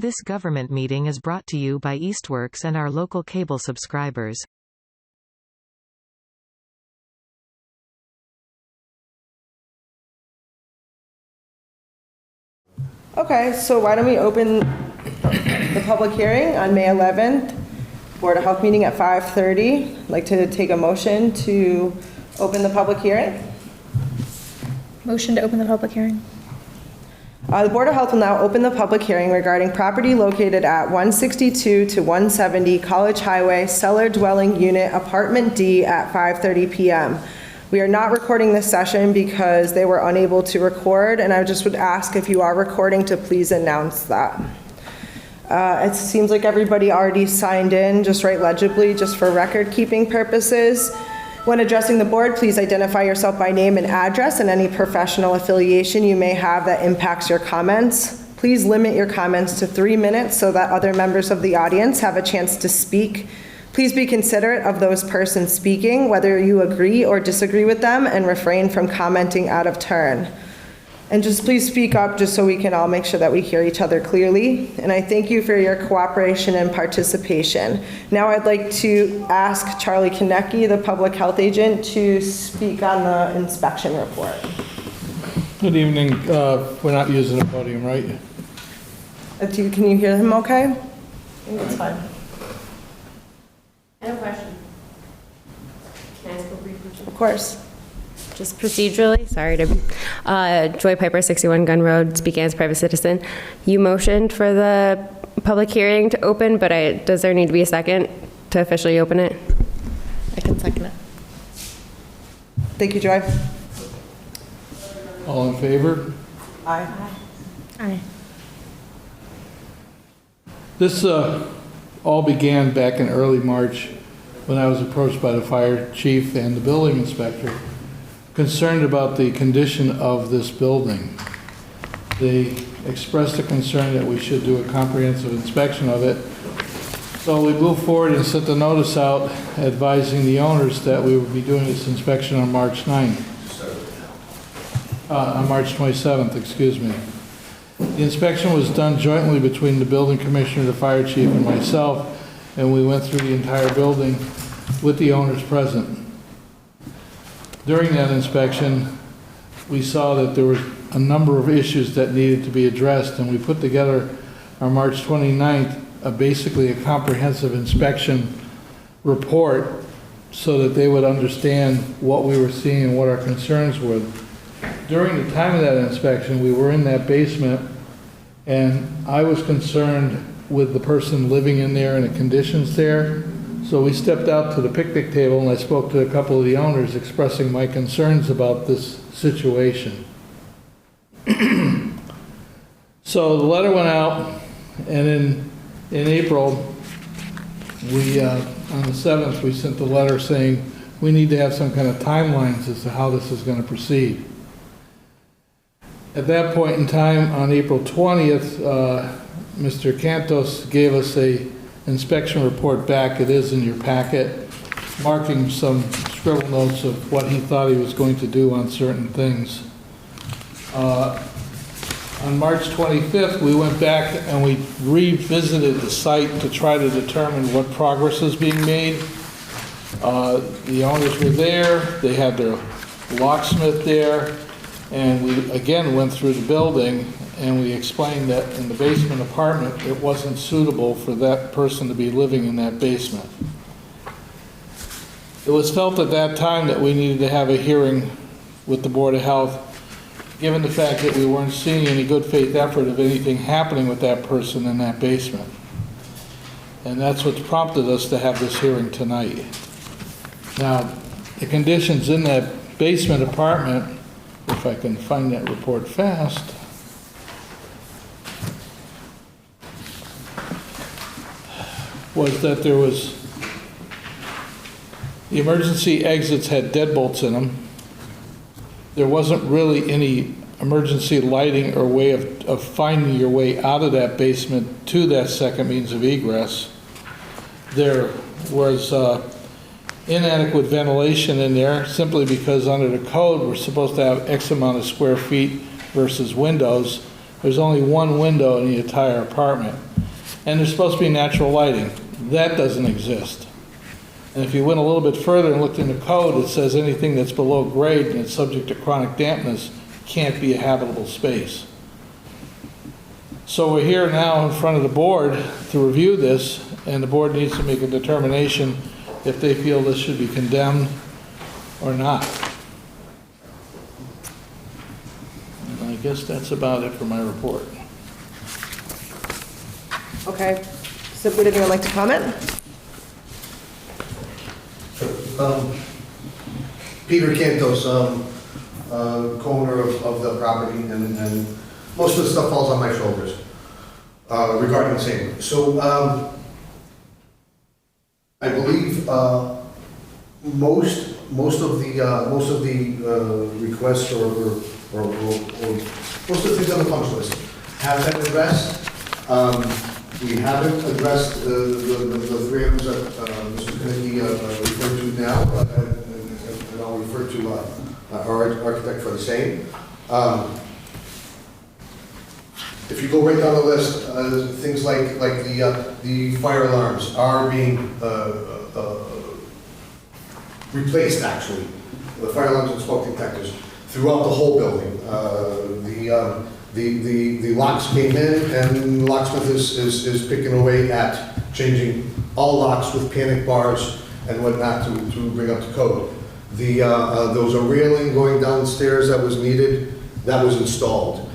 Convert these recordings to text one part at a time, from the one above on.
This government meeting is brought to you by Eastworks and our local cable subscribers. Okay, so why don't we open the public hearing on May 11th, Board of Health meeting at 5:30. I'd like to take a motion to open the public hearing. Motion to open the public hearing. The Board of Health will now open the public hearing regarding property located at 162 to 170 College Highway, cellar dwelling unit, apartment D at 5:30 p.m. We are not recording this session because they were unable to record, and I just would ask if you are recording to please announce that. It seems like everybody already signed in, just write legibly, just for record-keeping purposes. When addressing the board, please identify yourself by name and address and any professional affiliation you may have that impacts your comments. Please limit your comments to 3 minutes so that other members of the audience have a chance to speak. Please be considerate of those persons speaking, whether you agree or disagree with them, and refrain from commenting out of turn. And just please speak up just so we can all make sure that we hear each other clearly. And I thank you for your cooperation and participation. Now I'd like to ask Charlie Konecki, the public health agent, to speak on the inspection report. Good evening. We're not using a podium, right? Can you hear him okay? I think it's fine. I have a question. Can I ask a brief question? Of course. Just procedurally, sorry to, Joy Piper, 61 Gun Road, speaking as a private citizen. You motioned for the public hearing to open, but does there need to be a second to officially open it? I can second it. Thank you, Joy. All in favor? Aye. Aye. This all began back in early March when I was approached by the fire chief and the building inspector concerned about the condition of this building. They expressed a concern that we should do a comprehensive inspection of it. So we moved forward and sent the notice out advising the owners that we would be doing this inspection on March 9th. On March 27th, excuse me. The inspection was done jointly between the building commissioner, the fire chief, and myself, and we went through the entire building with the owners present. During that inspection, we saw that there were a number of issues that needed to be addressed, and we put together on March 29th basically a comprehensive inspection report so that they would understand what we were seeing and what our concerns were. During the time of that inspection, we were in that basement, and I was concerned with the person living in there and the conditions there. So we stepped out to the picnic table and I spoke to a couple of the owners expressing my concerns about this situation. So the letter went out, and in April, we on the 7th, we sent the letter saying we need to have some kind of timelines as to how this is going to proceed. At that point in time, on April 20th, Mr. Cantos gave us a inspection report back. It is in your packet, marking some scribble notes of what he thought he was going to do on certain things. On March 25th, we went back and we revisited the site to try to determine what progress is being made. The owners were there, they had their locksmith there, and we again went through the building and we explained that in the basement apartment, it wasn't suitable for that person to be living in that basement. It was felt at that time that we needed to have a hearing with the Board of Health, given the fact that we weren't seeing any good faith effort of anything happening with that person in that basement. And that's what prompted us to have this hearing tonight. Now, the conditions in that basement apartment, if I can find that report fast, was that there was, the emergency exits had deadbolts in them. There wasn't really any emergency lighting or way of finding your way out of that basement to that second means of egress. There was inadequate ventilation in there simply because under the code we're supposed to have X amount of square feet versus windows. There's only one window in the entire apartment. and there's supposed to be natural lighting. That doesn't exist. And if you went a little bit further and looked in the code, it says anything that's below grade and it's subject to chronic dampness can't be a habitable space. So we're here now in front of the board to review this, and the board needs to make a determination if they feel this should be condemned or not. And I guess that's about it for my report. Okay. So would anyone like to comment? Peter Cantos, co-owner of the property, and most of the stuff falls on my shoulders regarding the same. So I believe most of the requests or most of the things on the punch list have been addressed. We haven't addressed the three items that Mr. Kennedy referred to now, and I'll refer to our architect for the same. If you go right down the list, things like the fire alarms are being replaced, actually. The fire alarms and smoke detectors throughout the whole building. The locks came in, and the locksmith is picking away at changing all locks with panic bars and whatnot to bring up to code. There was a railing going downstairs that was needed, that was installed.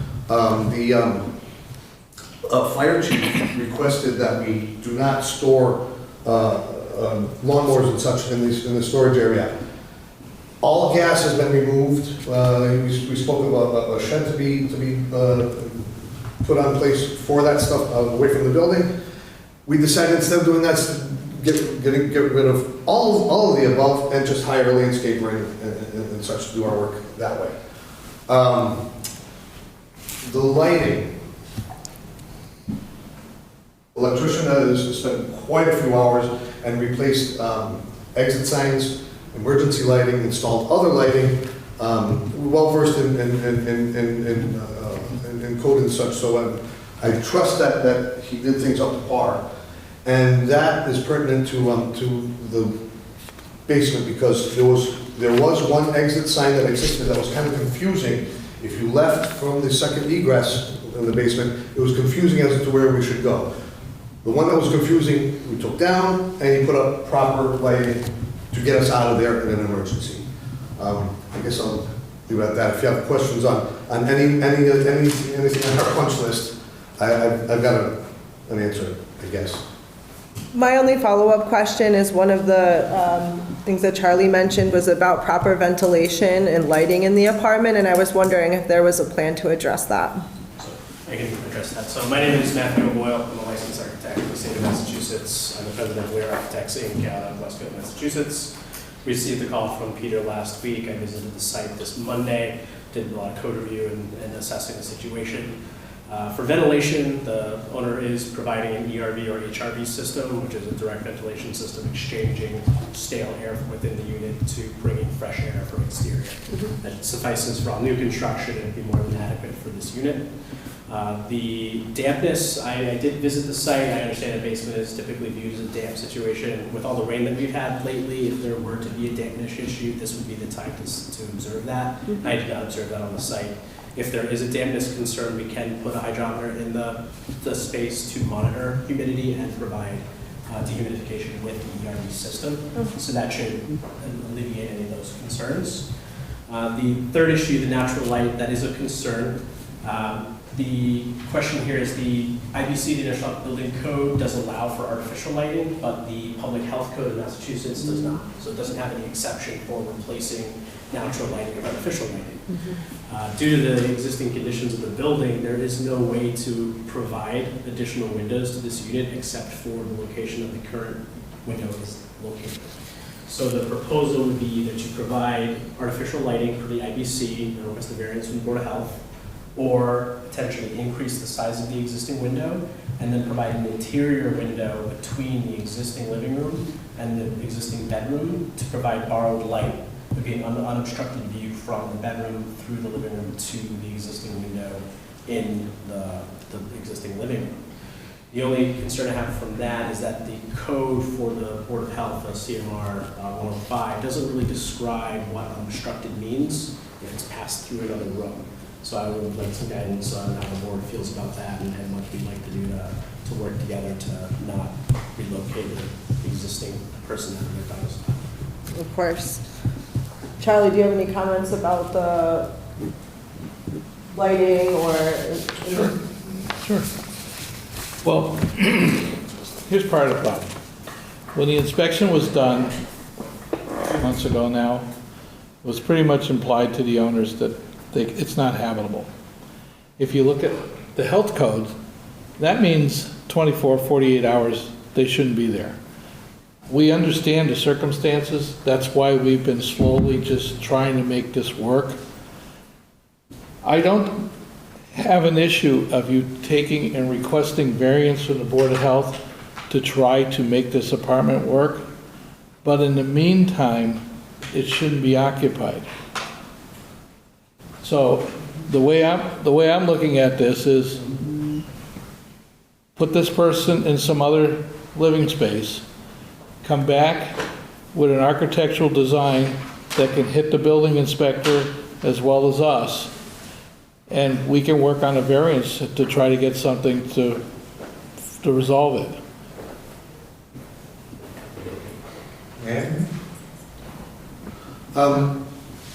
The fire chief requested that we do not store lawnmowers and such in the storage area. All gas has been removed. We spoke about a shed to be put on place for that stuff away from the building. We decided instead of doing that, get rid of all of the above and just hire a landscaper and such to do our work that way. The lighting. Electrician has spent quite a few hours and replaced exit signs, emergency lighting, installed other lighting, well versed in code and such, so I trust that he did things up to par. And that is pertinent to the basement, because there was one exit sign that existed that was kind of confusing. If you left from the second egress in the basement, it was confusing as to where we should go. The one that was confusing, we took down, and he put up proper lighting to get us out of there in an emergency. I guess I'll leave it at that. If you have questions on anything on our punch list, I've got an answer, I guess. My only follow-up question is one of the things that Charlie mentioned was about proper ventilation and lighting in the apartment, and I was wondering if there was a plan to address that. I can address that. So my name is Matthew O'Boyle. I'm a licensed architect in the state of Massachusetts. I'm the president of Ware Architects Inc. out of Westfield, Massachusetts. We received a call from Peter last week. I visited the site this Monday, did a lot of code review and assessing the situation. For ventilation, the owner is providing an ERV or HRV system, which is a direct ventilation system exchanging stale air from within the unit to bring in fresh air from exterior. That suffices for all new construction and be more than adequate for this unit. The dampness, I did visit the site. I understand a basement is typically viewed as a damp situation. With all the rain that we've had lately, if there were to be a dampness issue, this would be the time to observe that. I did not observe that on the site. If there is a dampness concern, we can put a hydrometer in the space to monitor humidity and provide dehumidification with the ERV system. So that should alleviate any of those concerns. The third issue, the natural light, that is a concern. The question here is the IBC, the National Building Code, does allow for artificial lighting, but the Public Health Code of Massachusetts does not. So it doesn't have any exception for replacing natural lighting with artificial lighting. Due to the existing conditions of the building, there is no way to provide additional windows to this unit except for the location of the current window is located. So the proposal would be either to provide artificial lighting for the IBC, and request the variance from the Board of Health, or potentially increase the size of the existing window and then provide an interior window between the existing living room and the existing bedroom to provide borrowed light. It would be an unobstructed view from the bedroom through the living room to the existing window in the existing living room. The only concern I have from that is that the code for the Board of Health, CMR 105, doesn't really describe what unobstructed means if it's passed through another road. So I would like some guidance on how the board feels about that and what we'd like to do to work together to not relocate the existing person that lived on this lot. Of course. Charlie, do you have any comments about the lighting or? Sure. Well, here's part of the problem. When the inspection was done months ago now, it was pretty much implied to the owners that it's not habitable. If you look at the health code, that means 24, 48 hours, they shouldn't be there. We understand the circumstances. That's why we've been slowly just trying to make this work. I don't have an issue of you taking and requesting variance from the Board of Health to try to make this apartment work, but in the meantime, it shouldn't be occupied. So the way I'm looking at this is put this person in some other living space, come back with an architectural design that can hit the building inspector as well as us, and we can work on a variance to try to get something to resolve it.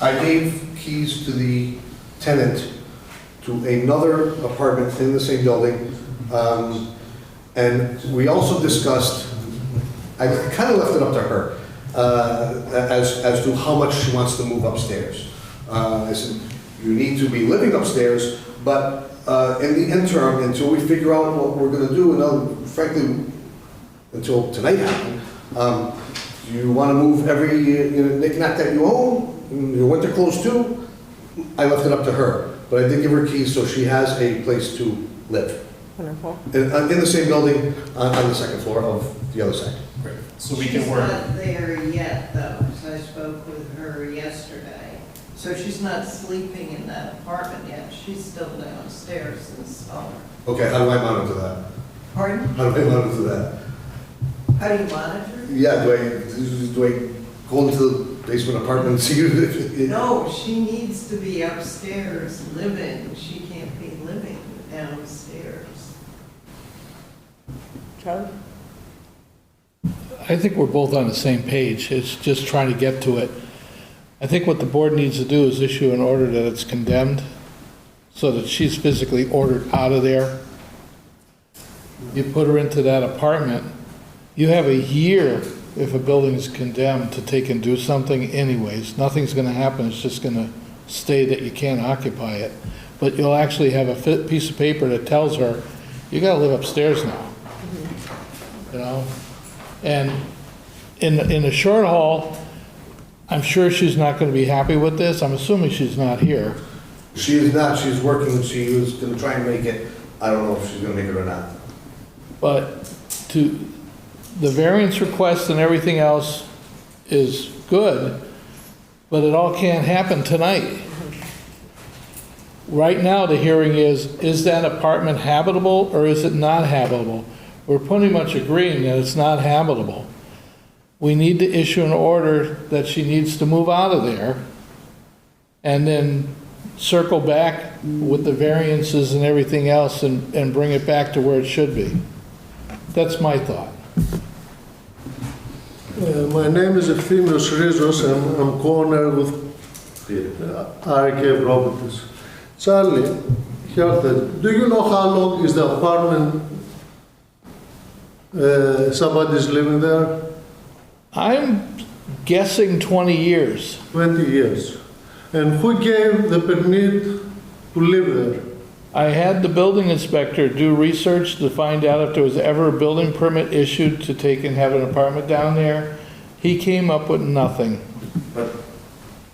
I gave keys to the tenant to another apartment in the same building. And we also discussed, I kind of left it up to her, as to how much she wants to move upstairs. I said, you need to be living upstairs, but in the interim, until we figure out what we're gonna do, and frankly, until tonight happened, do you wanna move every knick-knack that you own, your winter clothes too? I left it up to her, but I did give her keys so she has a place to live. Wonderful. In the same building, on the second floor of the other side. Great. So we can work. She's not there yet, though, so I spoke with her yesterday. So she's not sleeping in that apartment yet. She's still downstairs in the cellar. Okay, how do I monitor that? Pardon? How do I monitor that? How do you monitor? Yeah, do I go into the basement apartment and see you? No, she needs to be upstairs living. She can't be living downstairs. Charlie? I think we're both on the same page. It's just trying to get to it. I think what the board needs to do is issue an order that it's condemned so that she's physically ordered out of there. You put her into that apartment, you have a year if a building is condemned to take and do something anyways. Nothing's going to happen. It's just going to stay that you can't occupy it. But you'll actually have a piece of paper that tells her, you got to live upstairs now. You know? And in a short haul, I'm sure she's not going to be happy with this. I'm assuming she's not here. She is not, she's working, she was gonna try and make it. I don't know if she's gonna make it or not. But the variance request and everything else is good, but it all can't happen tonight. Right now, the hearing is that apartment habitable or is it not habitable? We're pretty much agreeing that it's not habitable. We need to issue an order that she needs to move out of there and then circle back with the variances and everything else and bring it back to where it should be. That's my thought. My name is Efthymios Rizos and I'm co-owner with RK Properties. Charlie, do you know how long is the apartment somebody's living there? I'm guessing 20 years. 20 years. And who gave the permit to live there? I had the building inspector do research to find out if there was ever a building permit issued to take and have an apartment down there. He came up with nothing. But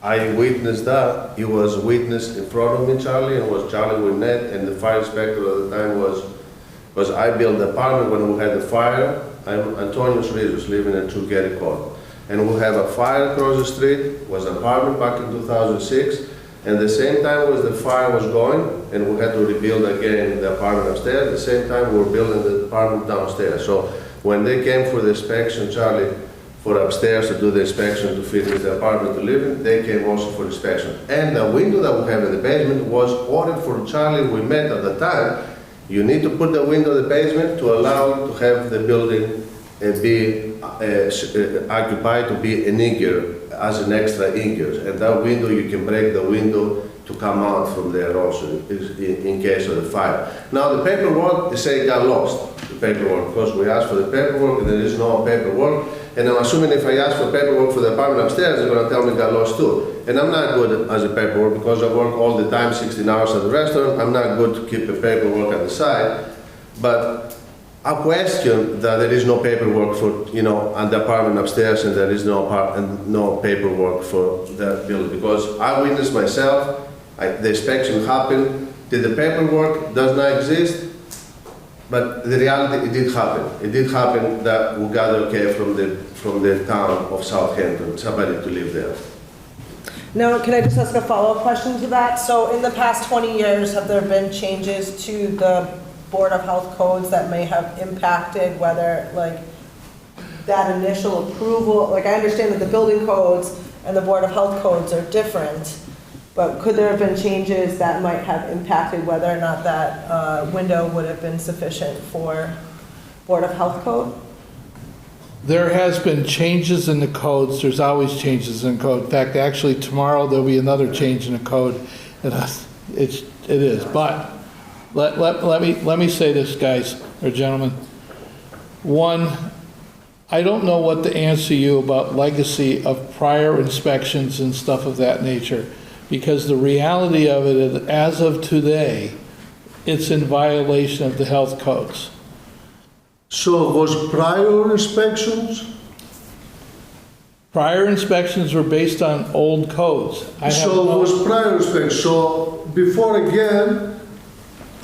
I witnessed that. He was witnessed in front of me, Charlie, and was Charlie with Ned, and the fire inspector at the time was I built the apartment when we had the fire. I'm Antonios Rizos, living in Tugeri Court. And we had a fire across the street, was an apartment back in 2006, And the same time was the fire was going, and we had to rebuild again the apartment upstairs. At the same time, we were building the apartment downstairs. So when they came for the inspection, Charlie, for upstairs to do the inspection to finish the apartment to live in, they came also for inspection. And the window that we have in the basement was ordered for Charlie. We met at the time. You need to put the window in the basement to allow to have the building be occupied to be an ingot as an extra ingot. And that window, you can break the window to come out from there also in case of the fire. Now the paperwork, they say got lost, the paperwork, because we asked for the paperwork and there is no paperwork. And I'm assuming if I ask for paperwork for the apartment upstairs, they're going to tell me got lost too. And I'm not good as a paperwork because I work all the time, 16 hours at the restaurant. I'm not good to keep the paperwork at the side. But I question that there is no paperwork for, you know, on the apartment upstairs and there is no paperwork for the building. Because I witnessed myself, the inspection happened, the paperwork does not exist. But the reality, it did happen. It did happen that we got okay from the town of Southampton, somebody to live there. Now, can I just ask a follow-up question to that? So in the past 20 years, have there been changes to the Board of Health codes that may have impacted whether, like, that initial approval, like, I understand that the building codes and the Board of Health codes are different, but could there have been changes that might have impacted whether or not that window would have been sufficient for Board of Health code? There has been changes in the codes. There's always changes in code. In fact, actually, tomorrow there'll be another change in the code. And it is. But let me say this, guys or gentlemen. One, I don't know what to answer you about legacy of prior inspections and stuff of that nature, because the reality of it is, as of today, it's in violation of the health codes. So was prior inspections? Prior inspections were based on old codes. So was prior inspection. So before again,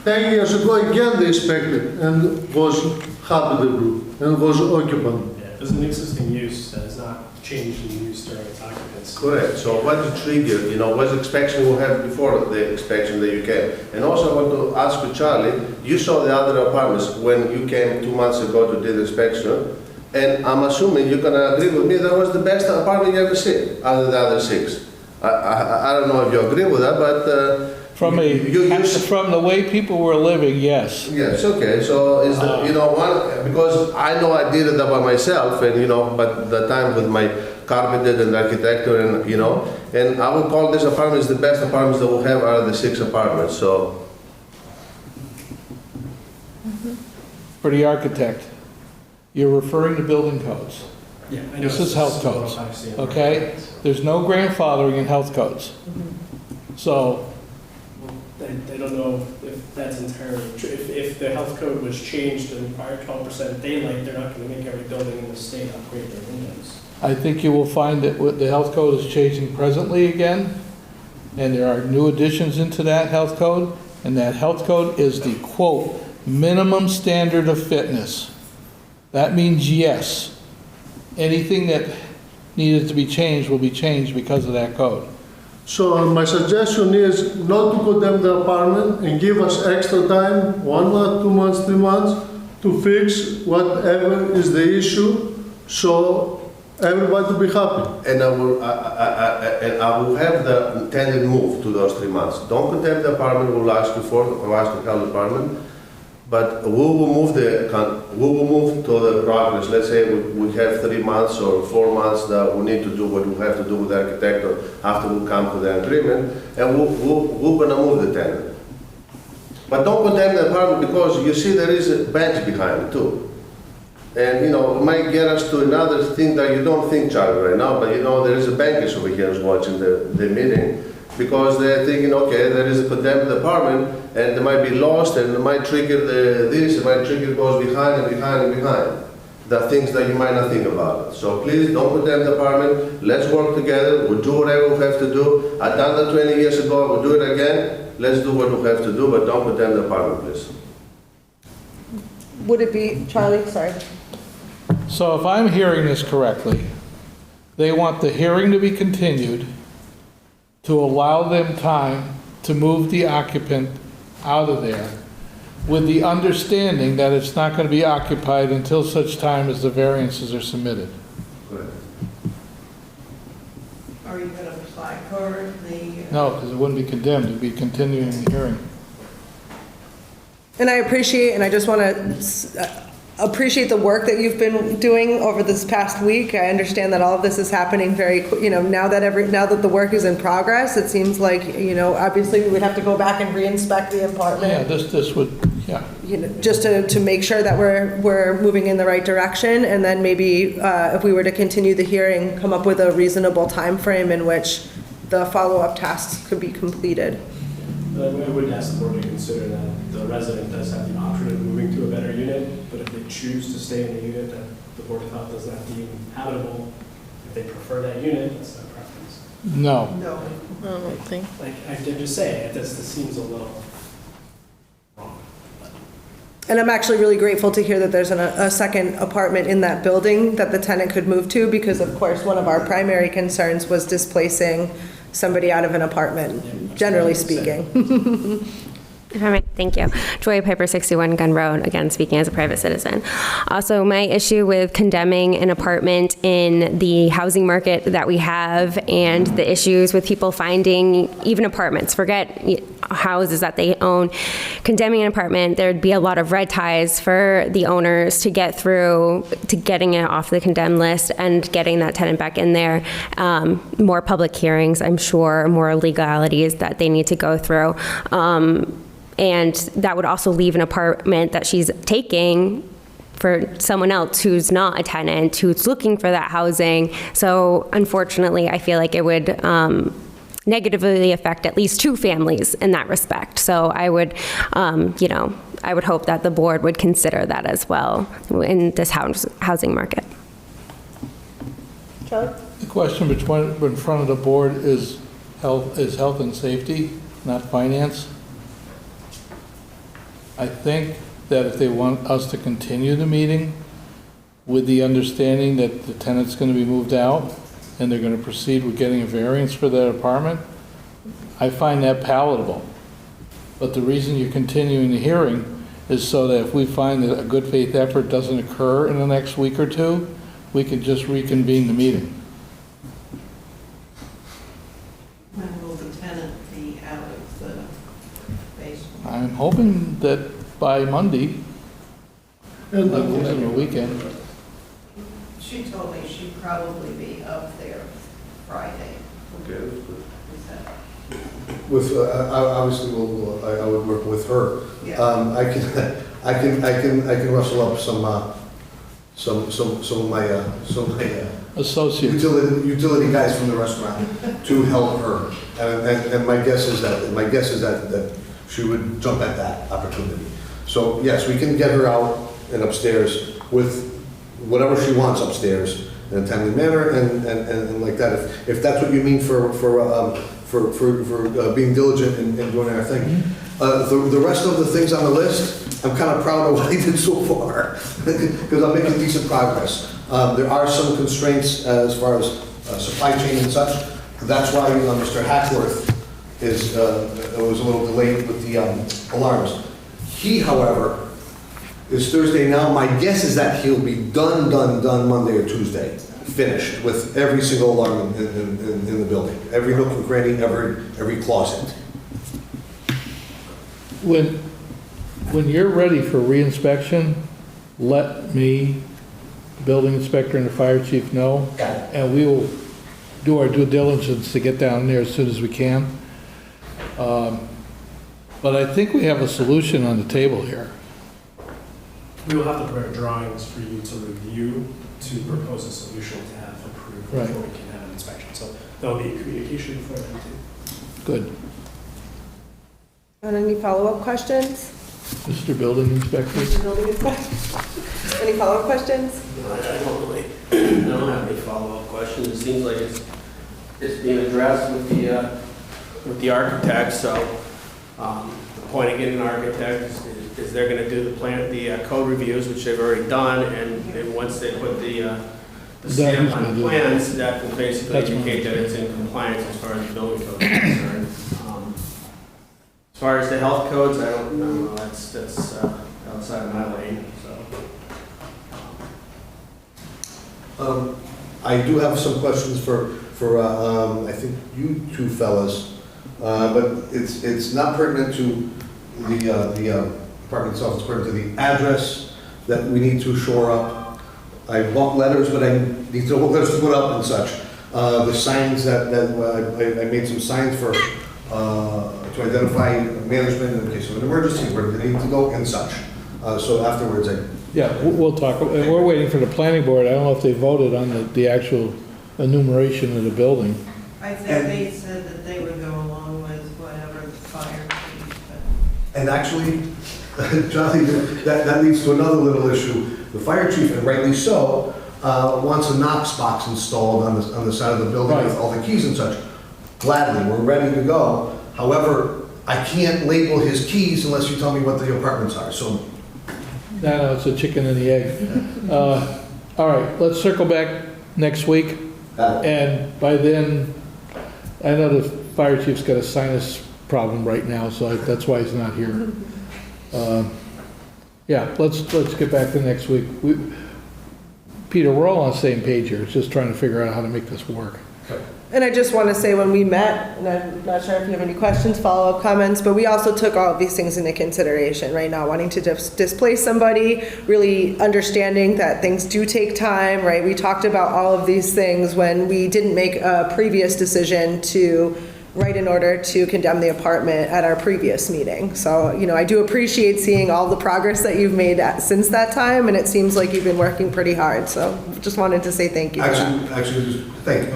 10 years ago again they inspected and was habitable and was occupied. Yeah, there's an existing use that has not changed in use during its occupancy. Correct. So what the trigger, you know, what inspection we had before the inspection that you came? And also I want to ask you, Charlie, you saw the other apartments when you came 2 months ago to do the inspection, and I'm assuming you're going to agree with me that was the best apartment you ever seen, out of the other 6. I don't know if you agree with that, but from the way people were living, yes. Yes, okay. So is the, you know, one, because I know I did it by myself, and you know, but the time with my carpenter and architecture, and you know, and I would call this apartment the best apartments that we have out of the 6 apartments. So For the architect, you're referring to building codes. Yeah, I know. This is health codes, okay? There's no grandfathering in health codes. So, I don't know if that's entirely true. If the health code was changed and required 12% daylight, they're not going to make every building in the state upgrade their windows. I think you will find that the health code is changing presently again, and there are new additions into that health code, and that health code is the, quote, minimum standard of fitness. That means yes, anything that needed to be changed will be changed because of that code. So my suggestion is not to condemn the apartment and give us extra time, 1 month, 2 months, 3 months, to fix whatever is the issue, so everybody to be happy. and I will have the intended move to those 3 months. Don't condemn the apartment. We'll ask you for, or ask the health department. But we will move to the progress. Let's say we have 3 months or 4 months that we need to do what we have to do with the architect after we come to the agreement, and we're gonna move the tenant. But don't condemn the apartment because you see there is a bench behind it too. And you know, it might get us to another thing that you don't think, Charlie, right now, but you know, there is a bankers over here who's watching the meeting, because they're thinking, okay, there is a condemned apartment, and they might be lost, and it might trigger this, it might trigger goes behind and behind and behind. The things that you might not think about. So please don't condemn the apartment. Let's work together. We'll do whatever we have to do. I've done that 20 years ago. We'll do it again. Let's do what we have to do, but don't condemn the apartment, please. Would it be, Charlie, sorry. So if I'm hearing this correctly, they want the hearing to be continued to allow them time to move the occupant out of there with the understanding that it's not going to be occupied until such time as the variances are submitted. Are you going to placard the? No, because it wouldn't be condemned, it'd be continuing the hearing. And I appreciate, and I just want to appreciate the work that you've been doing over this past week. I understand that all of this is happening very, now that the work is in progress, it seems like, obviously we would have to go back and re-inspect the apartment. Yeah, this would, yeah. Just to make sure that we're moving in the right direction, and then maybe if we were to continue the hearing, come up with a reasonable time frame in which the follow-up tasks could be completed. I would ask the board to consider that the resident does have the option of moving to a better unit, but if they choose to stay in the unit that the Board of Health does not deem habitable, if they prefer that unit, that's their preference. No. No. I don't think. Like, I'm just saying, this seems a little wrong. And I'm actually really grateful to hear that there's a second apartment in that building that the tenant could move to, because of course, one of our primary concerns was displacing somebody out of an apartment, generally speaking. If I may, thank you. Joy Piper, 61 Gun Road, again, speaking as a private citizen. Also, my issue with condemning an apartment in the housing market that we have, and the issues with people finding even apartments, forget houses that they own, condemning an apartment, there'd be a lot of red ties for the owners to get through to getting it off the condemned list and getting that tenant back in there. More public hearings, I'm sure, more legalities that they need to go through. And that would also leave an apartment that she's taking for someone else who's not a tenant, who's looking for that housing. So unfortunately, I feel like it would negatively affect at least 2 families in that respect. So I would, I would hope that the board would consider that as well in this housing market. Charlie? The question in front of the board is health and safety, not finance. I think that if they want us to continue the meeting with the understanding that the tenant's going to be moved out and they're going to proceed with getting a variance for that apartment, I find that palatable. But the reason you're continuing the hearing is so that if we find that a good faith effort doesn't occur in the next week or 2, we can just reconvene the meeting. When will the tenant be out of the basement? I'm hoping that by Monday, And like losing a weekend. She told me she'd probably be up there Friday. Okay. Is that? With, obviously, I would work with her. Yeah. I can rustle up some of my Associates. utility guys from the restaurant to help her. And my guess is that she would jump at that opportunity. So yes, we can get her out and upstairs with whatever she wants upstairs in a timely manner and like that. If that's what you mean for being diligent and doing our thing. The rest of the things on the list, I'm kind of proud of what I did so far because I'm making decent progress. There are some constraints as far as supply chain and such. That's why Mr. Hackworth was a little delayed with the alarms. He, however, is Thursday now. My guess is that he'll be done Monday or Tuesday, finished with every single alarm in the building, every nook and cranny, every closet. When you're ready for reinspection, let me, the building inspector, and the fire chief know, and we will do our due diligence to get down there as soon as we can. But I think we have a solution on the table here. We will have to prepare drawings for you to review to propose a solution to have approved Right. before we can have an inspection. So there'll be communication for them too. Good. And any follow-up questions? Mr. Building Inspector? Mr. Building Inspector? Any follow-up questions? I don't have any follow-up questions. It seems like it's being addressed with the architect, so appointing in an architect is they're going to do the code reviews, which they've already done, and once they put the the stamp gonna on do the it. plans, that will basically That's indicate that it's in compliance as far as the building code is concerned. As far as the health codes, I don't know, that's outside of my lane, so. I do have some questions for I think you two fellas, but it's not pertinent to the apartment itself, it's pertinent to the address that we need to shore up. I want letters, but I need to know what letters to put up and such. The signs that I made some signs for, to identify management in case of an emergency, where they need to go and such. So afterwards, Yeah, we'll talk, and we're waiting for the planning board. I don't know if they voted on the actual enumeration of the building. I think they said that they would go along with whatever the fire chief, but and actually, Johnny, that leads to another little issue. The fire chief, and rightly so, wants a Knox box installed on the side of the building with Right. all the keys and such. Gladly, we're ready to go. However, I can't label his keys unless you tell me what the apartments are, so. No, it's a chicken and the egg. All right, let's circle back next week, and by then, I know the fire chief's got a sinus problem right now, so that's why he's not here. Yeah, let's get back to next week. Peter, we're all on the same page here, it's just trying to figure out how to make this work. And I just want to say, when we met, and I'm not sure if you have any questions, follow-up comments, but we also took all of these things into consideration, right? Not wanting to displace somebody, really understanding that things do take time, right? We talked about all of these things when we didn't make a previous decision to write an order to condemn the apartment at our previous meeting. So, you know, I do appreciate seeing all the progress that you've made since that time, and it seems like you've been working pretty hard. So just wanted to say thank you for that. Actually, thank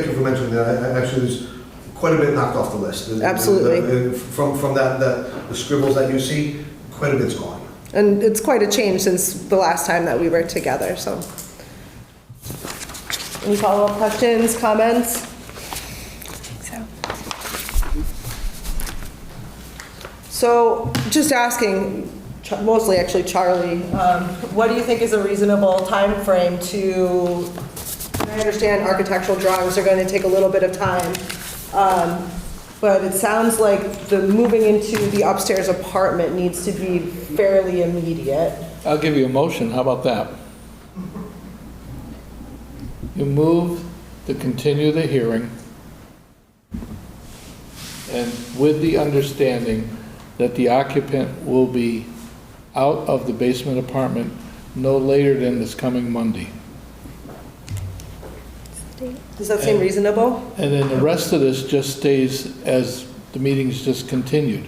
you for mentioning that. Actually, there's quite a bit knocked off the list. Absolutely. From the scribbles that you see, quite a bit's gone. And it's quite a change since the last time that we were together, so. Any follow-up questions, comments? So, just asking, mostly actually Charlie, what do you think is a reasonable time frame to, I understand architectural drawings are going to take a little bit of time, but it sounds like the moving into the upstairs apartment needs to be fairly immediate. I'll give you a motion, how about that? You move to continue the hearing, and with the understanding that the occupant will be out of the basement apartment no later than this coming Monday. Does that seem reasonable? And then the rest of this just stays as the meeting's just continued.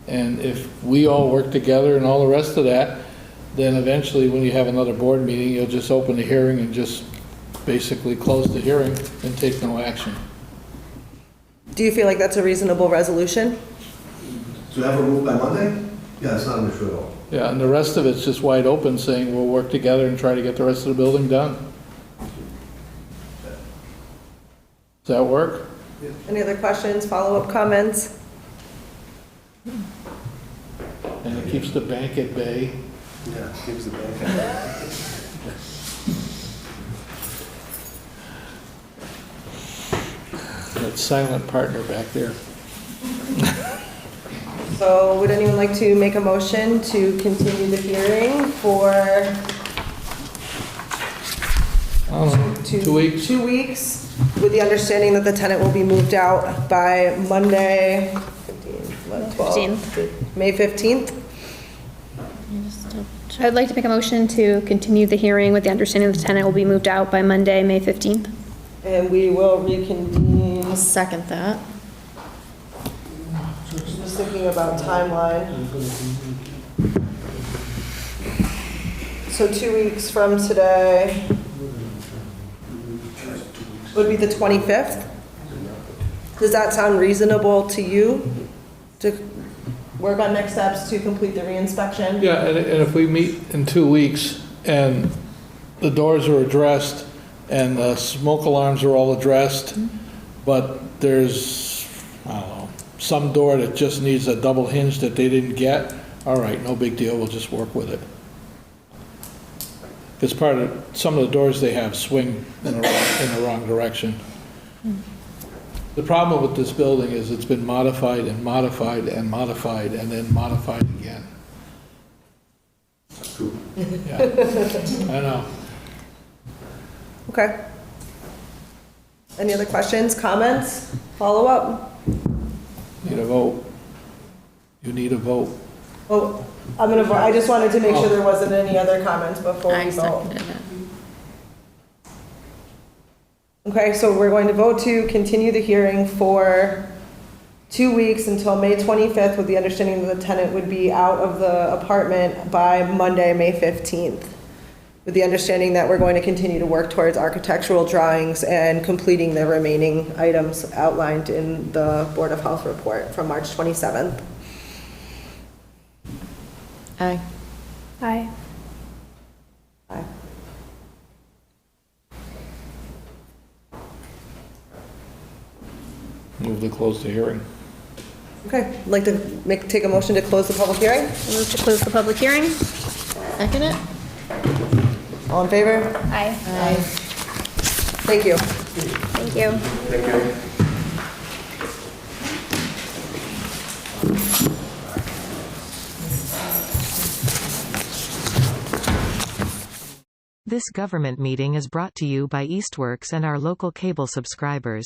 And if we all work together and all the rest of that, then eventually when you have another board meeting, you'll just open the hearing and just basically close the hearing and take no action. Do you feel like that's a reasonable resolution? To have her moved by Monday? Yeah, it's not an issue at all. Yeah, and the rest of it's just wide open, saying we'll work together and try to get the rest of the building done. Does that work? Any other questions, follow-up comments? And it keeps the bank at bay. Yeah, keeps the bank. That silent partner back there. So would anyone like to make a motion to continue the hearing for I don't know, 2 weeks? 2 weeks, with the understanding that the tenant will be moved out by Monday, 15th. May 15th? I'd like to make a motion to continue the hearing with the understanding the tenant will be moved out by Monday, May 15th. And we will reconvene. I'll second that. Just thinking about timeline. So 2 weeks from today would be the 25th? Does that sound reasonable to you? To work on next steps to complete the reinspection? Yeah, and if we meet in 2 weeks and the doors are addressed and the smoke alarms are all addressed, but there's, I don't know, some door that just needs a double hinge that they didn't get, all right, no big deal, we'll just work with it. Because some of the doors they have swing in the wrong direction. The problem with this building is it's been modified and modified and modified and then modified again. Yeah, I know. Okay. Any other questions, comments, follow-up? Need a vote. You need a vote. Oh, I'm gonna vote, I just wanted to make sure there wasn't any other comments before we vote. Okay, so we're going to vote to continue the hearing for 2 weeks until May 25th, with the understanding that the tenant would be out of the apartment by Monday, May 15th. With the understanding that we're going to continue to work towards architectural drawings and completing the remaining items outlined in the Board of Health report from March 27th. Aye. Aye. Aye. Move to close the hearing. Okay, I'd like to take a motion to close the public hearing. Move to close the public hearing. Second it. All in favor? Aye. Aye. Thank you. Thank you. Thank you. This government meeting is brought to you by Eastworks and our local cable subscribers.